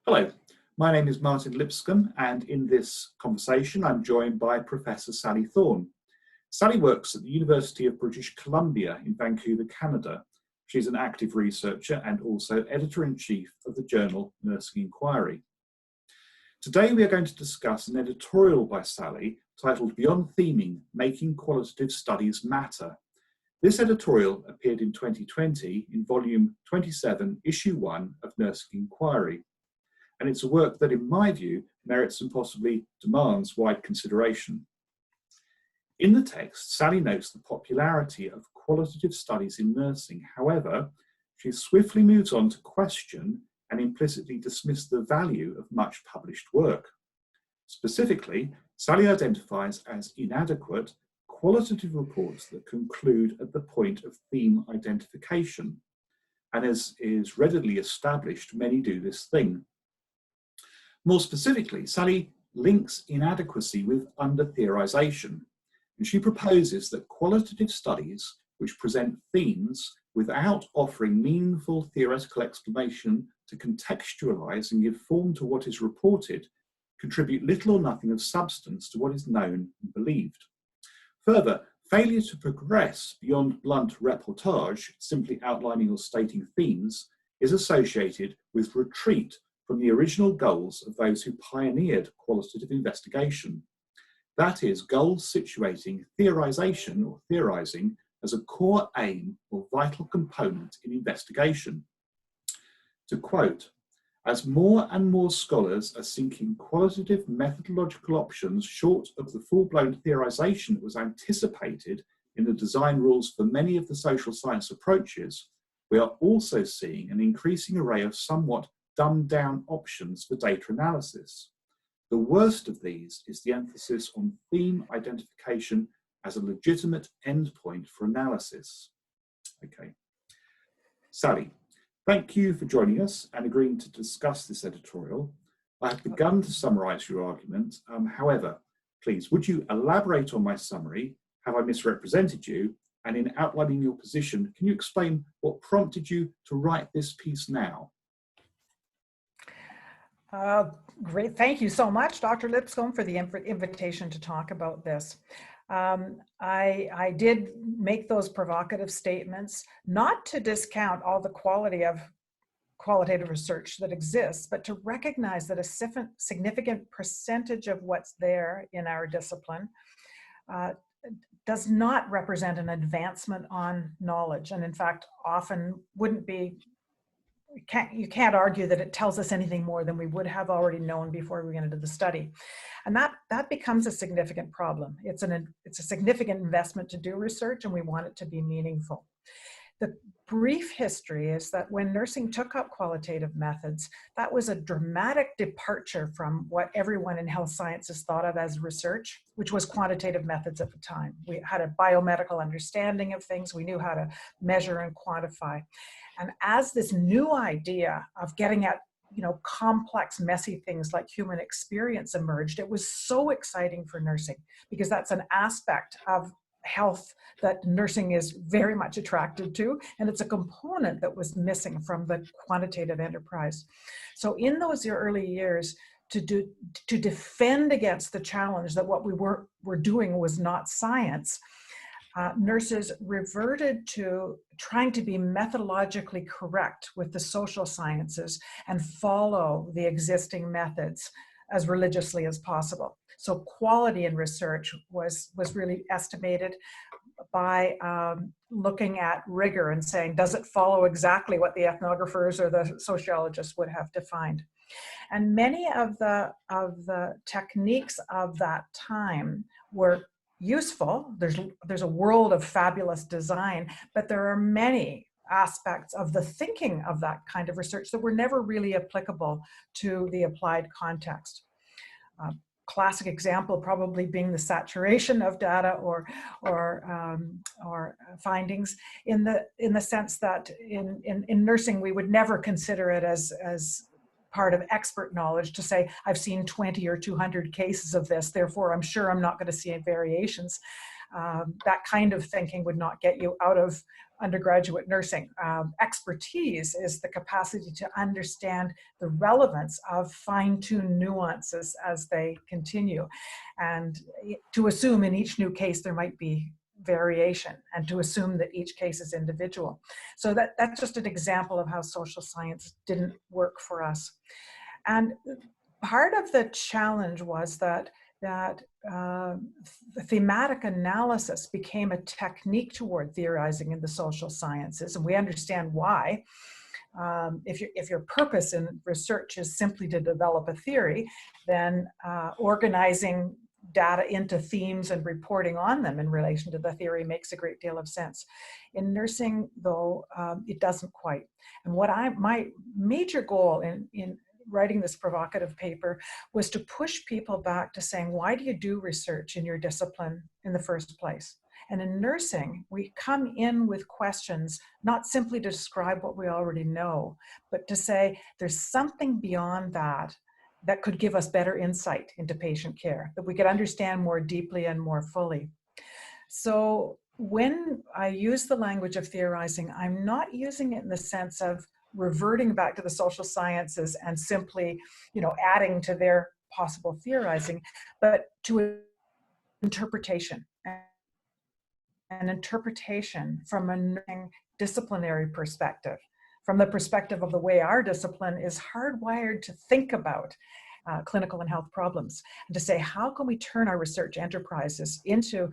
Hello, my name is Martin Lipscomb, and in this conversation I'm joined by Professor Sally Thorne. Sally works at the University of British Columbia in Vancouver, Canada. She's an active researcher and also editor-in-chief of the journal Nursing Inquiry. Today we are going to discuss an editorial by Sally titled Beyond Theming, Making Qualitative Studies Matter. This editorial appeared in 2020 in volume 27, issue 1 of Nursing Inquiry. And it's a work that, in my view, merits and possibly demands wide consideration. In the text, Sally notes the popularity of qualitative studies in nursing. However, she swiftly moves on to question and implicitly dismiss the value of much published work. Specifically, Sally identifies as inadequate qualitative reports that conclude at the point of theme identification. And as is readily established, many do this thing. More specifically, Sally links inadequacy with under-theorization, and she proposes that qualitative studies which present themes without offering meaningful theoretical explanation to contextualize and give form to what is reported contribute little or nothing of substance to what is known and believed. Further, failure to progress beyond blunt reportage, simply outlining or stating themes, is associated with retreat from the original goals of those who pioneered qualitative investigation. That is, goals situating theorization or theorizing as a core aim or vital component in investigation. To quote, "As more and more scholars are seeking qualitative methodological options short of the full-blown theorization that was anticipated in the design rules for many of the social science approaches, we are also seeing an increasing array of somewhat dumbed-down options for data analysis. The worst of these is the emphasis on theme identification as a legitimate endpoint for analysis." Okay. Sally, thank you for joining us and agreeing to discuss this editorial. I have begun to summarize your argument. However, please, would you elaborate on my summary? Have I misrepresented you? And in outlining your position, can you explain what prompted you to write this piece now? Great. Thank you so much, Dr. Lipscomb, for the invitation to talk about this. I did make those provocative statements, not to discount all the quality of qualitative research that exists, but to recognize that a significant percentage of what's there in our discipline does not represent an advancement on knowledge, and in fact, often wouldn't be. You can't argue that it tells us anything more than we would have already known before we went into the study. And that becomes a significant problem. It's a significant investment to do research, and we want it to be meaningful. The brief history is that when nursing took up qualitative methods, that was a dramatic departure from what everyone in health sciences thought of as research, which was quantitative methods at the time. We had a biomedical understanding of things. We knew how to measure and quantify. And as this new idea of getting at, complex, messy things like human experience emerged, it was so exciting for nursing, because that's an aspect of health that nursing is very much attracted to, and it's a component that was missing from the quantitative enterprise. So in those early years, to defend against the challenge that what we were doing was not science, nurses reverted to trying to be methodologically correct with the social sciences and follow the existing methods as religiously as possible. So quality in research was really estimated by looking at rigor and saying, does it follow exactly what the ethnographers or the sociologists would have defined? And many of the techniques of that time were useful. There's a world of fabulous design, but there are many aspects of the thinking of that kind of research that were never really applicable to the applied context. Classic example probably being the saturation of data or findings in the sense that in nursing we would never consider it as part of expert knowledge to say, I've seen 20 or 200 cases of this, therefore I'm sure I'm not going to see any variations. That kind of thinking would not get you out of undergraduate nursing. Expertise is the capacity to understand the relevance of fine-tuned nuances as they continue, and to assume in each new case there might be variation, and to assume that each case is individual. So that's just an example of how social science didn't work for us. And part of the challenge was that thematic analysis became a technique toward theorizing in the social sciences, and we understand why. If your purpose in research is simply to develop a theory, then organizing data into themes and reporting on them in relation to the theory makes a great deal of sense. In nursing, though, it doesn't quite. And my major goal in writing this provocative paper was to push people back to saying, why do you do research in your discipline in the first place? And in nursing, we come in with questions, not simply to describe what we already know, but to say there's something beyond that that could give us better insight into patient care, that we could understand more deeply and more fully. So when I use the language of theorizing, I'm not using it in the sense of reverting back to the social sciences and simply, adding to their possible theorizing, but to interpretation. An interpretation from a disciplinary perspective, from the perspective of the way our discipline is hardwired to think about clinical and health problems, and to say, how can we turn our research enterprises into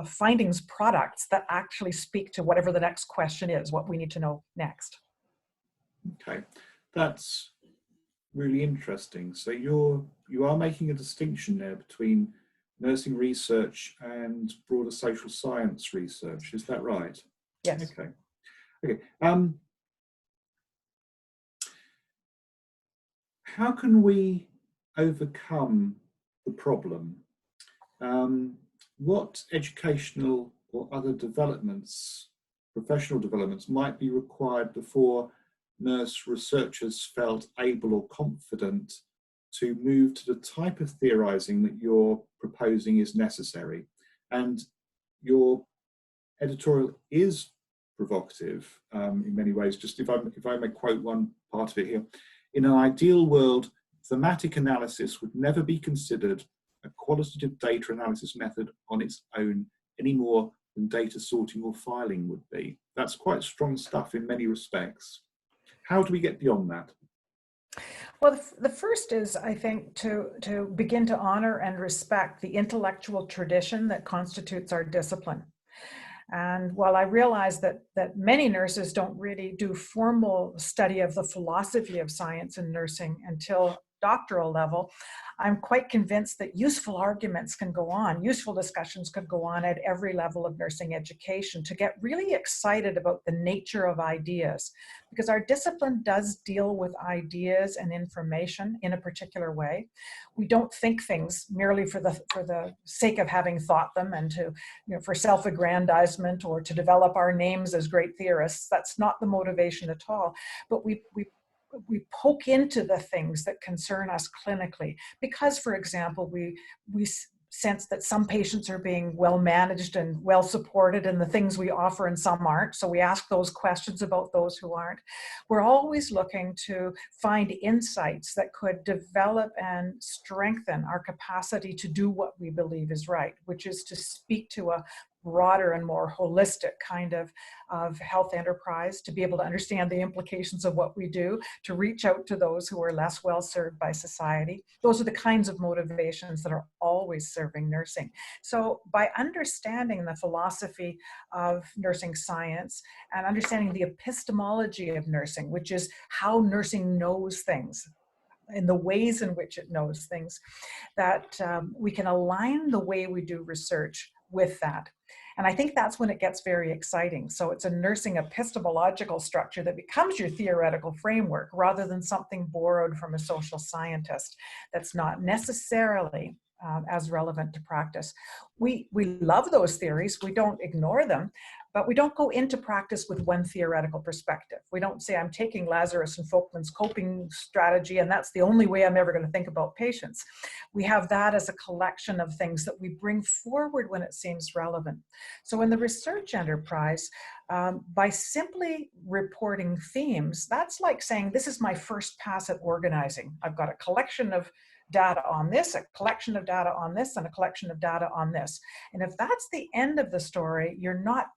findings products that actually speak to whatever the next question is, what we need to know next. Okay, that's really interesting. So you are making a distinction there between nursing research and broader social science research. Is that right? Yes. Okay. How can we overcome the problem? What educational or other developments, professional developments, might be required before nurse researchers felt able or confident to move to the type of theorizing that you're proposing is necessary? And your editorial is provocative in many ways. Just if I may quote one part of it here: in an ideal world, thematic analysis would never be considered a qualitative data analysis method on its own any more than data sorting or filing would be. That's quite strong stuff in many respects. How do we get beyond that? Well, the first is, I think, to begin to honor and respect the intellectual tradition that constitutes our discipline. And while I realize that many nurses don't really do formal study of the philosophy of science in nursing until doctoral level, I'm quite convinced that useful arguments can go on, useful discussions could go on at every level of nursing education to get really excited about the nature of ideas, because our discipline does deal with ideas and information in a particular way. We don't think things merely for the sake of having thought them and to, for self-aggrandizement or to develop our names as great theorists. That's not the motivation at all. But we poke into the things that concern us clinically because, for example, we sense that some patients are being well managed and well supported and the things we offer and some aren't. So we ask those questions about those who aren't. We're always looking to find insights that could develop and strengthen our capacity to do what we believe is right, which is to speak to a broader and more holistic kind of health enterprise, to be able to understand the implications of what we do, to reach out to those who are less well served by society. Those are the kinds of motivations that are always serving nursing. So by understanding the philosophy of nursing science and understanding the epistemology of nursing, which is how nursing knows things, in the ways in which it knows things, that we can align the way we do research with that. And I think that's when it gets very exciting. So it's a nursing epistemological structure that becomes your theoretical framework rather than something borrowed from a social scientist that's not necessarily as relevant to practice. We love those theories, we don't ignore them, but we don't go into practice with one theoretical perspective. We don't say, I'm taking Lazarus and Folkman's coping strategy, and that's the only way I'm ever going to think about patients. We have that as a collection of things that we bring forward when it seems relevant. So in the research enterprise, by simply reporting themes, that's like saying, this is my first pass at organizing. I've got a collection of data on this, a collection of data on this, and a collection of data on this. And if that's the end of the story, you're not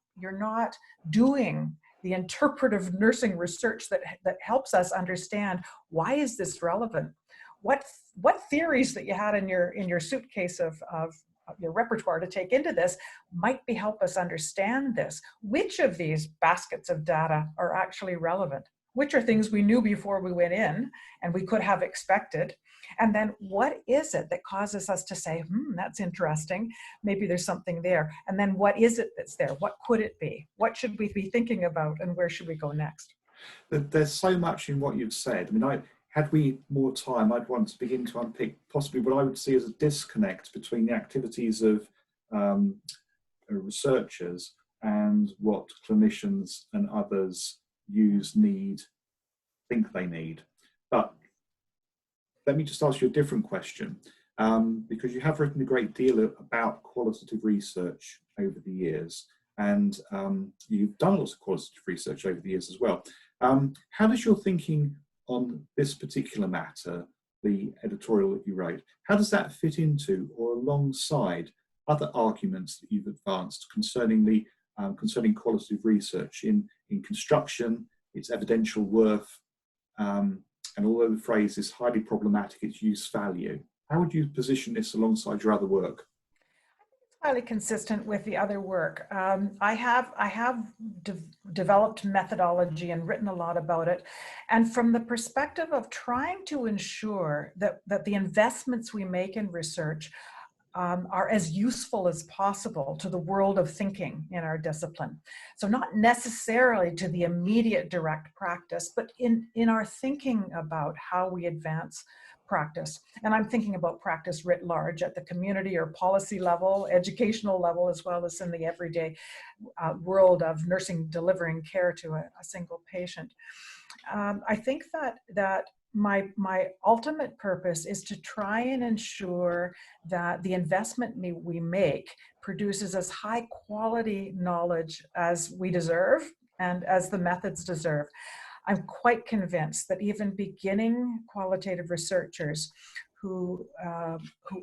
doing the interpretive nursing research that helps us understand, why is this relevant? What theories that you had in your suitcase of your repertoire to take into this might help us understand this. Which of these baskets of data are actually relevant? Which are things we knew before we went in and we could have expected? And then what is it that causes us to say, that's interesting, maybe there's something there? And then what is it that's there? What could it be? What should we be thinking about, and where should we go next? There's so much in what you've said. I mean, had we more time, I'd want to begin to unpick possibly what I would see as a disconnect between the activities of researchers and what clinicians and others think they need. But let me just ask you a different question, because you have written a great deal about qualitative research over the years, and you've done lots of qualitative research over the years as well. How does your thinking on this particular matter, the editorial that you wrote, how does that fit into or alongside other arguments that you've advanced concerning concerning qualitative research in construction, its evidential worth, and although the phrase is highly problematic, its use value? How would you position this alongside your other work? Highly consistent with the other work. I have developed methodology and written a lot about it. And from the perspective of trying to ensure that the investments we make in research are as useful as possible to the world of thinking in our discipline. So not necessarily to the immediate direct practice, but in our thinking about how we advance practice. And I'm thinking about practice writ large at the community or policy level, educational level, as well as in the everyday world of nursing delivering care to a single patient. I think that my ultimate purpose is to try and ensure that the investment we make produces as high quality knowledge as we deserve and as the methods deserve. I'm quite convinced that even beginning qualitative researchers who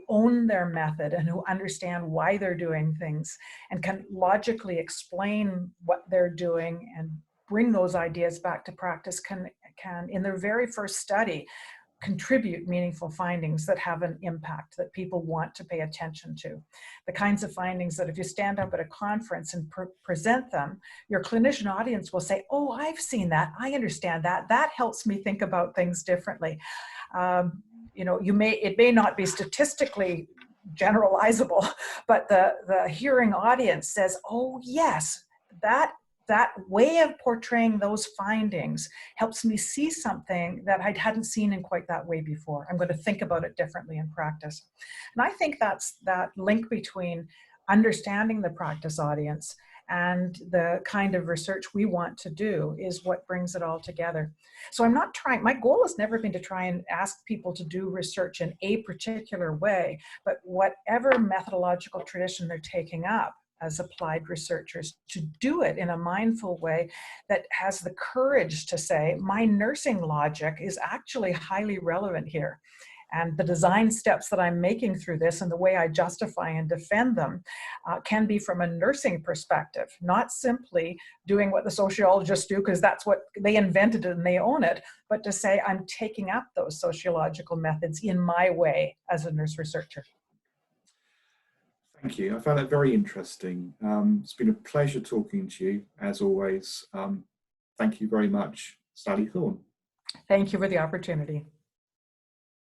own their method and who understand why they're doing things and can logically explain what they're doing and bring those ideas back to practice can in their very first study contribute meaningful findings that have an impact that people want to pay attention to. The kinds of findings that if you stand up at a conference and present them, your clinician audience will say, oh, I've seen that, I understand that, that helps me think about things differently. It may not be statistically generalizable, but the hearing audience says, oh yes, that way of portraying those findings helps me see something that I hadn't seen in quite that way before. I'm going to think about it differently in practice. And I think that's that link between understanding the practice audience and the kind of research we want to do is what brings it all together. So my goal has never been to try and ask people to do research in a particular way, but whatever methodological tradition they're taking up as applied researchers, to do it in a mindful way that has the courage to say, my nursing logic is actually highly relevant here. And the design steps that I'm making through this and the way I justify and defend them can be from a nursing perspective, not simply doing what the sociologists do because that's what they invented and they own it, but to say I'm taking up those sociological methods in my way as a nurse researcher. Thank you. I found that very interesting. It's been a pleasure talking to you, as always. Thank you very much, Sally Thorne. Thank you for the opportunity.